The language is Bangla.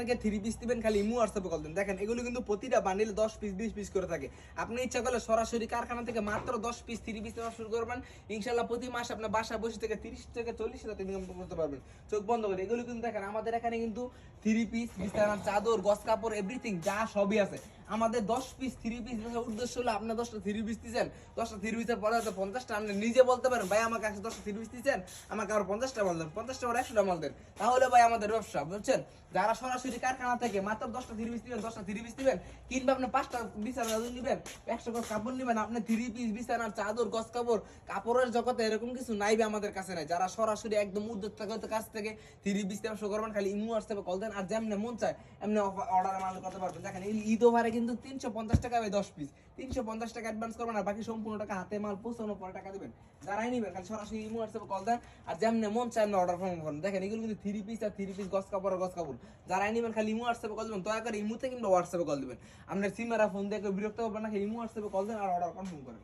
আমাকে 3 পিস দিবেন, খালি ইমো হোয়াটসঅ্যাপে কল দেন। দেখেন এগুলো কিন্তু প্রতিটা বান্ডিলে 10 পিস 20 পিস করে থাকে। আপনি ইচ্ছা করলে সরাসরি কারখানা থেকে মাত্র 10 পিস 3 পিস নেওয়া শুরু করবেন, ইনশাআল্লাহ প্রতি মাস আপনার বাসা বসে থেকে 30 থেকে 40 হাজার টাকা ইনকাম করতে পারবেন চোখ বন্ধ করে। এগুলো কিন্তু দেখেন আমাদের এখানে কিন্তু 3 পিস, বিছানার চাদর, গস কাপড়, এভরিথিং যা সবই আছে। আমাদের 10 পিস 3 পিস বেচার উদ্দেশ্য হলো আপনি 10টা 3 পিস দিচ্ছেন, 10টা 3 পিসের পরে হয়তো 50টা আপনি নিজে বলতে পারেন ভাই আমার কাছে 10টা 3 পিস দিচ্ছেন, আমাকে আরো 50টা মাল দেন, 50টা আর 100টা মাল দেন, তাহলে ভাই আমাদের ব্যবসা। বুঝছেন? যারা সরাসরি কারখানা থেকে মাত্র 10টা 3 পিস দিবেন, 10টা 3 পিস দিবেন, কিংবা আপনি 5টা বিছানার চাদর নিবেন, 100 গজ কাপড় নিবেন, আপনি 3 পিস বিছানার চাদর, গজ কাপড়, কাপড়ের জগতে এরকম কিছু নাই ভাই আমাদের কাছে নাই। যারা সরাসরি একদম উদ্যোক্তাগত কাছ থেকে 3 পিস ব্যবসা করবেন, খালি ইমো হোয়াটসঅ্যাপে কল দেন, আর যেমনে মন চায় এমনি অর্ডার মাল করতে পারবেন। দেখেন এই ঈদ ওভারে কিন্তু 350 টাকা ভাই 10 পিস, 350 টাকা অ্যাডভান্স করবেন, আর বাকি সম্পূর্ণ টাকা হাতে মাল পৌঁছানোর পরে টাকা দিবেন। যারাই নিবেন খালি সরাসরি ইমো হোয়াটসঅ্যাপে কল দেন, আর যেমনে মন চায় এমনি অর্ডার ফর্ম করেন। দেখেন এগুলো কিন্তু 3 পিস আর 3 পিস গস কাপড় আর গস কাপড়। যারাই নিবেন খালি ইমো হোয়াটসঅ্যাপে কল দিবেন, দয়া করে ইমোতে কিংবা হোয়াটসঅ্যাপে কল দিবেন। আপনার সিমারা ফোন দিয়ে বিরক্ত করবেন না, ইমো হোয়াটসঅ্যাপে কল দেন আর অর্ডার কনফার্ম করেন।